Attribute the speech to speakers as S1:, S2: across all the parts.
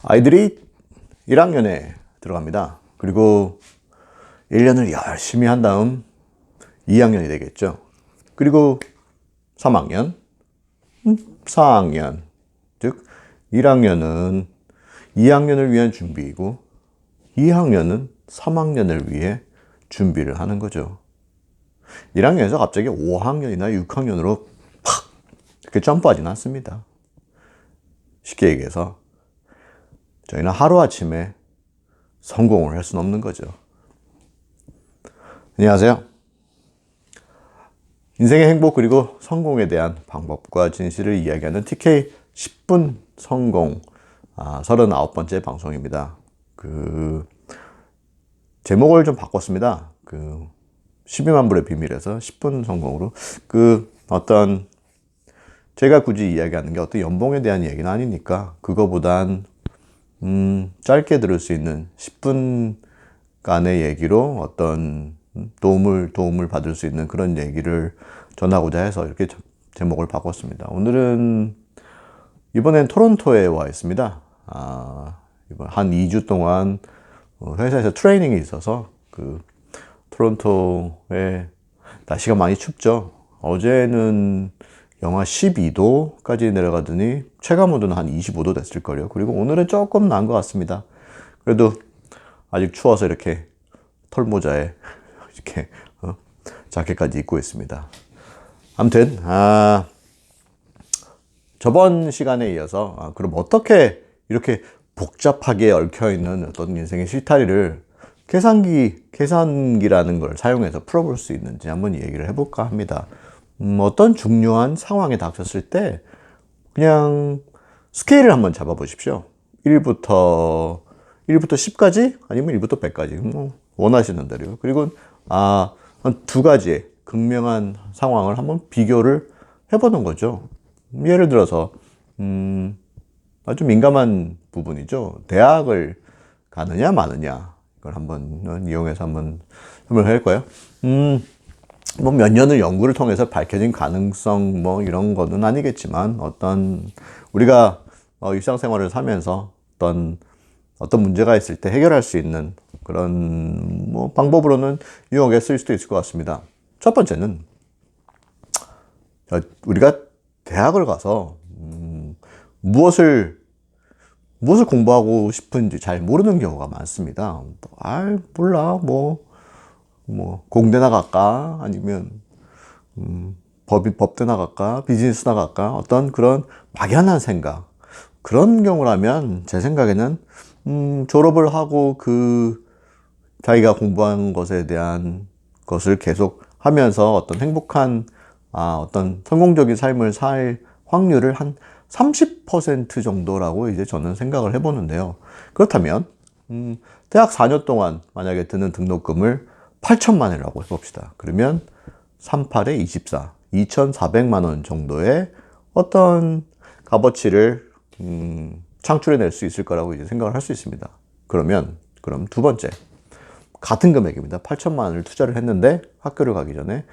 S1: 아이들이 1학년에 들어갑니다. 그리고 1년을 열심히 한 다음 2학년이 되겠죠. 그리고 3학년, 4학년, 즉 1학년은 2학년을 위한 준비이고 2학년은 3학년을 위해 준비를 하는 거죠. 1학년에서 갑자기 5학년이나 6학년으로 팍 이렇게 점프하지는 않습니다. 쉽게 얘기해서 저희는 하루아침에 성공을 할 수는 없는 거죠. 안녕하세요. 인생의 행복 그리고 성공에 대한 방법과 진실을 이야기하는 TK 10분 성공 39번째 방송입니다. 제목을 좀 바꿨습니다. 12만 불의 비밀에서 10분 성공으로 제가 굳이 이야기하는 게 어떤 연봉에 대한 얘기는 아니니까 그거보단 짧게 들을 수 있는 10분간의 얘기로 어떤 도움을 받을 수 있는 그런 얘기를 전하고자 해서 이렇게 제목을 바꿨습니다. 이번엔 토론토에 와 있습니다. 이번 한 2주 동안 회사에서 트레이닝이 있어서 토론토에 날씨가 많이 춥죠. 어제는 영하 12도까지 내려가더니 체감온도는 한 25도 됐을걸요. 그리고 오늘은 조금 나은 것 같습니다. 그래도 아직 추워서 이렇게 털모자에 이렇게 자켓까지 입고 있습니다. 아무튼 저번 시간에 이어서 그럼 어떻게 이렇게 복잡하게 얽혀있는 어떤 인생의 실타리를 계산기라는 걸 사용해서 풀어볼 수 있는지 한번 얘기를 해볼까 합니다. 어떤 중요한 상황에 닥쳤을 때 그냥 스케일을 한번 잡아보십시오. 1부터 10까지 아니면 1부터 100까지 원하시는 대로. 그리고 한 두 가지의 극명한 상황을 한번 비교를 해보는 거죠. 예를 들어서 아주 민감한 부분이죠. 대학을 가느냐 마느냐 이걸 한번 이용해서 한번 설명해 볼까요? 뭐 몇 년을 연구를 통해서 밝혀진 가능성 이런 거는 아니겠지만 우리가 일상생활을 살면서 어떤 문제가 있을 때 해결할 수 있는 그런 방법으로는 유용하게 쓸 수도 있을 것 같습니다. 첫 번째는 우리가 대학을 가서 무엇을 공부하고 싶은지 잘 모르는 경우가 많습니다. 몰라 공대나 갈까 아니면 법대나 갈까 비즈니스나 갈까 어떤 그런 막연한 생각 그런 경우라면 제 생각에는 졸업을 하고 자기가 공부한 것에 대한 것을 계속 하면서 어떤 행복한 어떤 성공적인 삶을 살 확률을 한 30% 정도라고 이제 저는 생각을 해보는데요. 그렇다면 대학 4년 동안 만약에 드는 등록금을 8천만 원이라고 해봅시다. 그러면 38에 24, 2,400만 원 정도의 어떤 값어치를 창출해낼 수 있을 거라고 이제 생각을 할 수 있습니다. 그럼 두 번째, 같은 금액입니다. 8천만 원을 투자를 했는데 학교를 가기 전에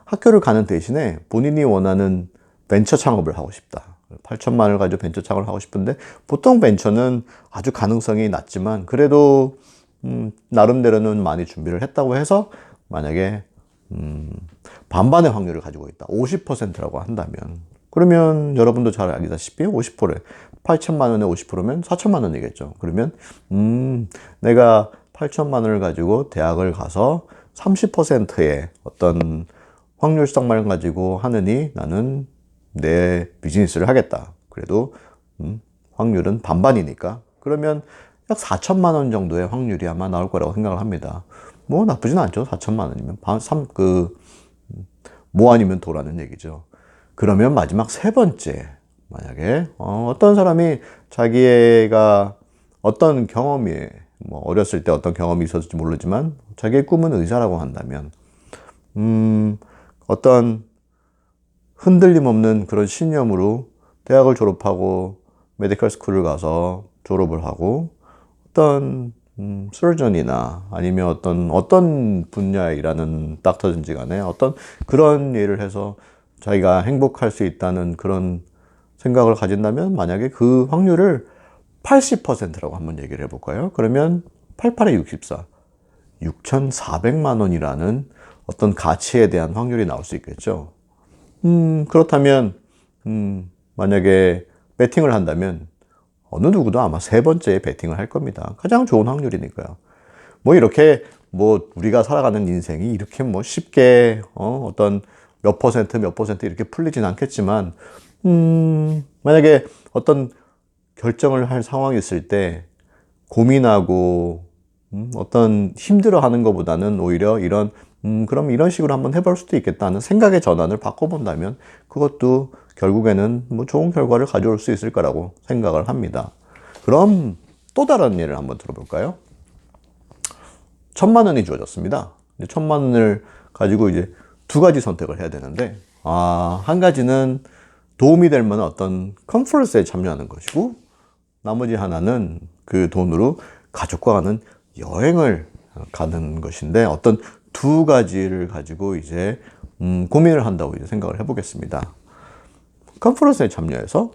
S1: 학교를 가는 대신에 본인이 원하는 벤처 창업을 하고 싶다. 8천만 원을 가지고 벤처 창업을 하고 싶은데 보통 벤처는 아주 가능성이 낮지만 그래도 나름대로는 많이 준비를 했다고 해서 만약에 반반의 확률을 가지고 있다. 50%라고 한다면 그러면 여러분도 잘 알다시피 50%에 8천만 원에 50%면 4천만 원이겠죠. 그러면 내가 8천만 원을 가지고 대학을 가서 30%의 어떤 확률성만 가지고 하느니 나는 내 비즈니스를 하겠다. 그래도 확률은 반반이니까 그러면 약 4천만 원 정도의 확률이 아마 나올 거라고 생각을 합니다. 나쁘진 않죠. 4천만 원이면 아니면 도라는 얘기죠. 그러면 마지막 세 번째, 만약에 어떤 사람이 자기가 어떤 경험이 어렸을 때 어떤 경험이 있었을지 모르지만 자기의 꿈은 의사라고 한다면 어떤 흔들림 없는 그런 신념으로 대학을 졸업하고 메디컬 스쿨을 가서 졸업을 하고 어떤 서전이나 아니면 어떤 분야에 일하는 닥터든지 간에 어떤 그런 일을 해서 자기가 행복할 수 있다는 그런 생각을 가진다면 만약에 그 확률을 80%라고 한번 얘기를 해볼까요? 그러면 88에 64, 6,400만 원이라는 어떤 가치에 대한 확률이 나올 수 있겠죠. 그렇다면, 만약에 배팅을 한다면 어느 누구도 아마 세 번째에 배팅을 할 겁니다. 가장 좋은 확률이니까요. 뭐 이렇게 뭐 우리가 살아가는 인생이 이렇게 뭐 쉽게 어떤 몇 퍼센트 몇 퍼센트 이렇게 풀리진 않겠지만, 만약에 어떤 결정을 할 상황이 있을 때 고민하고 어떤 힘들어하는 것보다는 오히려 이런 그럼 이런 식으로 한번 해볼 수도 있겠다는 생각의 전환을 바꿔본다면 그것도 결국에는 뭐 좋은 결과를 가져올 수 있을 거라고 생각을 합니다. 그럼 또 다른 예를 한번 들어볼까요? 1,000만 원이 주어졌습니다. 1,000만 원을 가지고 이제 두 가지 선택을 해야 되는데, 한 가지는 도움이 될 만한 어떤 컨퍼런스에 참여하는 것이고, 나머지 하나는 그 돈으로 가족과 가는 여행을 가는 것인데, 어떤 두 가지를 가지고 이제 고민을 한다고 이제 생각을 해보겠습니다. 컨퍼런스에 참여해서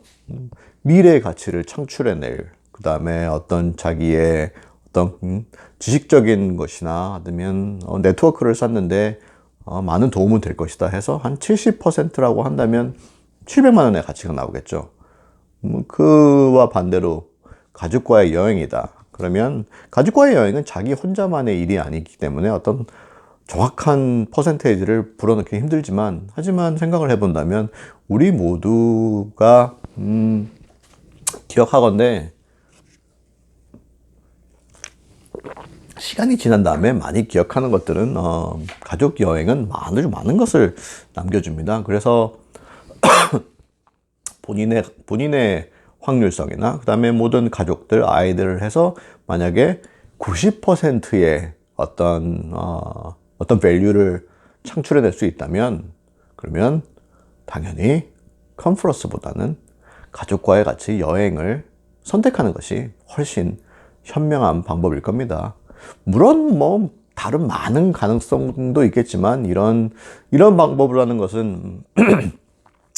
S1: 미래의 가치를 창출해낼, 그 다음에 어떤 자기의 어떤 지식적인 것이나 아니면 네트워크를 쌓는데 많은 도움은 될 것이다 해서 한 70%라고 한다면 700만 원의 가치가 나오겠죠. 그와 반대로 가족과의 여행이다. 그러면 가족과의 여행은 자기 혼자만의 일이 아니기 때문에 어떤 정확한 퍼센테이지를 불어넣기 힘들지만, 하지만 생각을 해본다면 우리 모두가 기억하건대 시간이 지난 다음에 많이 기억하는 것들은 가족 여행은 아주 많은 것을 남겨줍니다. 그래서 본인의 확률성이나 그 다음에 모든 가족들, 아이들을 해서 만약에 90%의 어떤 밸류를 창출해낼 수 있다면, 그러면 당연히 컨퍼런스보다는 가족과의 같이 여행을 선택하는 것이 훨씬 현명한 방법일 겁니다. 물론 뭐 다른 많은 가능성도 있겠지만, 이런 방법을 하는 것은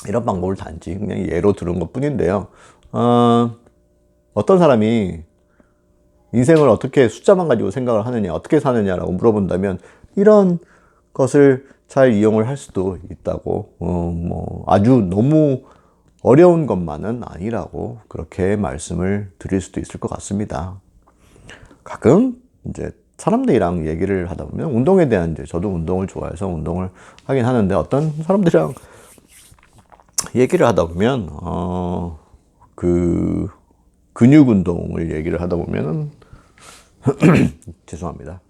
S1: 이런 방법을 단지 그냥 예로 들은 것 뿐인데요. 어떤 사람이 인생을 어떻게 숫자만 가지고 생각을 하느냐, 어떻게 사느냐라고 물어본다면 이런 것을 잘 이용을 할 수도 있다고, 뭐 아주 너무 어려운 것만은 아니라고 그렇게 말씀을 드릴 수도 있을 것 같습니다. 가끔 이제 사람들이랑 얘기를 하다 보면 운동에 대한, 이제 저도 운동을 좋아해서 운동을 하긴 하는데, 어떤 사람들이랑 얘기를 하다 보면 그 근육 운동을 얘기를 하다 보면은 죄송합니다.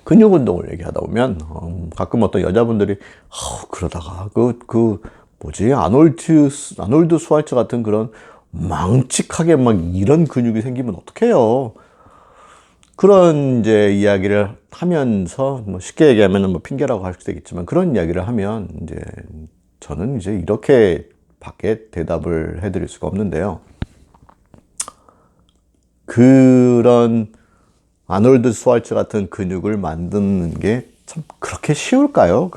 S1: 근육 운동을 얘기하다 보면 가끔 어떤 여자분들이 그러다가 뭐지, 아놀드 스왈츠 같은 그런 망측하게 막 이런 근육이 생기면 어떡해요? 그런 이제 이야기를 하면서, 뭐 쉽게 얘기하면은 뭐 핑계라고 할 수도 있겠지만, 그런 이야기를 하면 이제 저는 이제 이렇게밖에 대답을 해드릴 수가 없는데요. 그런 아놀드 스왈츠 같은 근육을 만드는 게 참 그렇게 쉬울까요?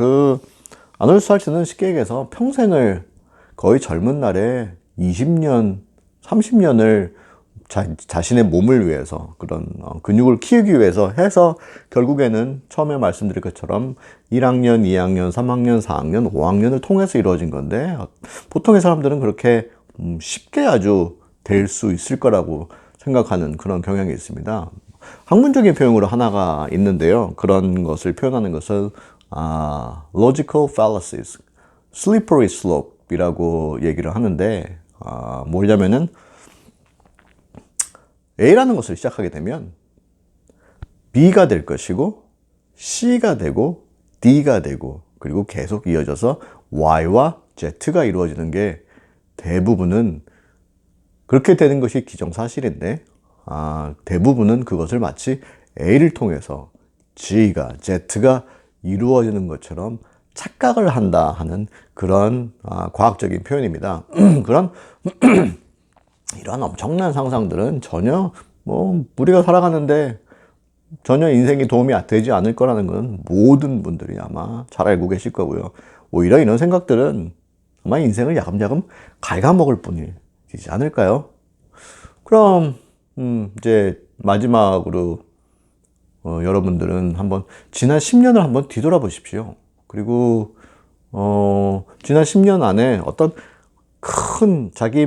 S1: 아놀드 스왈츠는 쉽게 얘기해서 평생을, 거의 젊은 날에 20년, 30년을 자신의 몸을 위해서, 그런 근육을 키우기 위해서 해서 결국에는 처음에 말씀드린 것처럼 1학년, 2학년, 3학년, 4학년, 5학년을 통해서 이루어진 건데, 보통의 사람들은 그렇게 쉽게 아주 될 수 있을 거라고 생각하는 그런 경향이 있습니다. 학문적인 표현으로 하나가 있는데요. 그런 것을 표현하는 것을 logical fallacies, slippery slope이라고 얘기를 하는데, 뭐냐면은 A라는 것을 시작하게 되면 B가 될 것이고, C가 되고, D가 되고, 그리고 계속 이어져서 Y와 Z가 이루어지는 게 대부분은, 그렇게 되는 것이 기정사실인데, 대부분은 그것을 마치 A를 통해서 G가, Z가 이루어지는 것처럼 착각을 한다 하는 그런 과학적인 표현입니다. 이런 엄청난 상상들은 전혀 뭐 우리가 살아가는데 전혀 인생에 도움이 되지 않을 거라는 건 모든 분들이 아마 잘 알고 계실 거고요. 오히려 이런 생각들은 아마 인생을 야금야금 갉아먹을 뿐이지 않을까요? 그럼 이제 마지막으로 여러분들은 한번 지난 10년을 한번 뒤돌아보십시오. 그리고 지난 10년 안에 어떤 큰 자기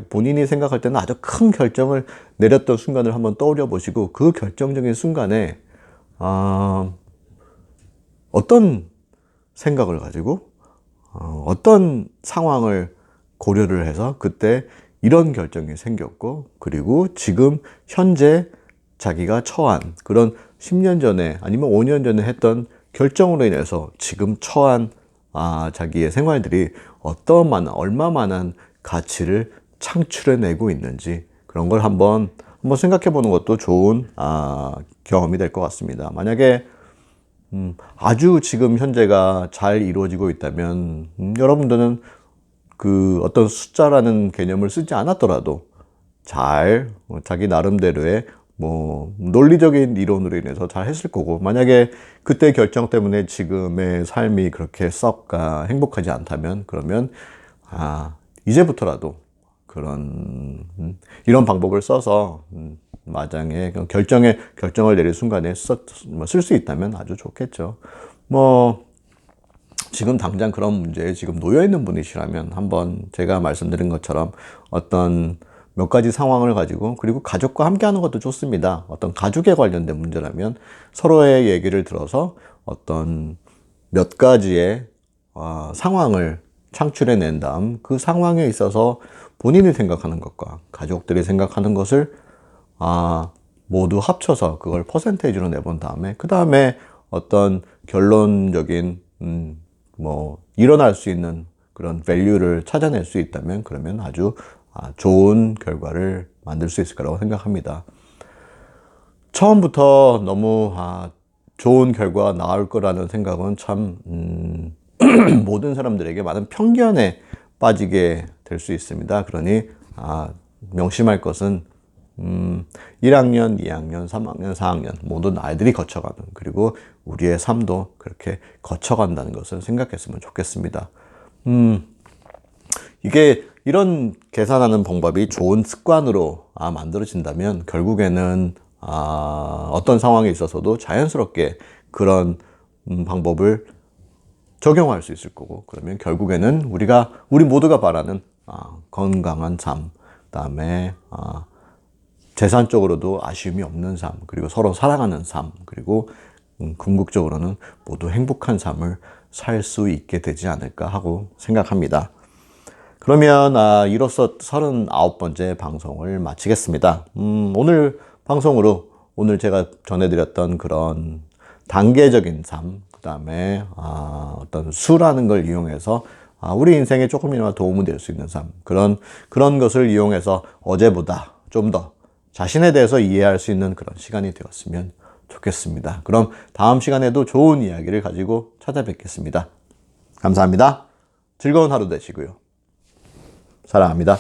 S1: 본인이 생각할 때는 아주 큰 결정을 내렸던 순간을 한번 떠올려 보시고 그 결정적인 순간에 어떤 생각을 가지고 어떤 상황을 고려를 해서 그때 이런 결정이 생겼고, 그리고 지금 현재 자기가 처한 그런 10년 전에 아니면 5년 전에 했던 결정으로 인해서 지금 처한 자기의 생활들이 얼마만한 가치를 창출해내고 있는지, 그런 걸 한번 생각해 보는 것도 좋은 경험이 될 것 같습니다. 만약에 아주 지금 현재가 잘 이루어지고 있다면 여러분들은 그 어떤 숫자라는 개념을 쓰지 않았더라도 잘 자기 나름대로의 논리적인 이론으로 인해서 잘 했을 거고, 만약에 그때 결정 때문에 지금의 삶이 그렇게 썩 행복하지 않다면, 그러면 이제부터라도 이런 방법을 써서 마장의 결정을 내릴 순간에 쓸 수 있다면 아주 좋겠죠. 지금 당장 그런 문제에 지금 놓여 있는 분이시라면 한번 제가 말씀드린 것처럼 어떤 몇 가지 상황을 가지고, 그리고 가족과 함께 하는 것도 좋습니다. 어떤 가족에 관련된 문제라면 서로의 얘기를 들어서 어떤 몇 가지의 상황을 창출해낸 다음 그 상황에 있어서 본인이 생각하는 것과 가족들이 생각하는 것을 모두 합쳐서 그걸 퍼센테이지로 내본 다음에, 그 다음에 어떤 결론적인 일어날 수 있는 그런 밸류를 찾아낼 수 있다면, 그러면 아주 좋은 결과를 만들 수 있을 거라고 생각합니다. 처음부터 너무 좋은 결과가 나올 거라는 생각은 참 모든 사람들에게 많은 편견에 빠지게 될 수 있습니다. 그러니 명심할 것은 1학년, 2학년, 3학년, 4학년 모든 아이들이 거쳐가는, 그리고 우리의 삶도 그렇게 거쳐간다는 것을 생각했으면 좋겠습니다. 이게 이런 계산하는 방법이 좋은 습관으로 만들어진다면 결국에는 어떤 상황에 있어서도 자연스럽게 그런 방법을 적용할 수 있을 거고, 그러면 결국에는 우리 모두가 바라는 건강한 삶, 그다음에 재산적으로도 아쉬움이 없는 삶, 그리고 서로 사랑하는 삶, 그리고 궁극적으로는 모두 행복한 삶을 살 수 있게 되지 않을까 하고 생각합니다. 그러면 이로써 39번째 방송을 마치겠습니다. 오늘 방송으로 오늘 제가 전해드렸던 그런 단계적인 삶, 그 다음에 어떤 수라는 걸 이용해서 우리 인생에 조금이나마 도움이 될 수 있는 삶, 그런 것을 이용해서 어제보다 좀 더 자신에 대해서 이해할 수 있는 그런 시간이 되었으면 좋겠습니다. 그럼 다음 시간에도 좋은 이야기를 가지고 찾아뵙겠습니다. 감사합니다. 즐거운 하루 되시고요. 사랑합니다.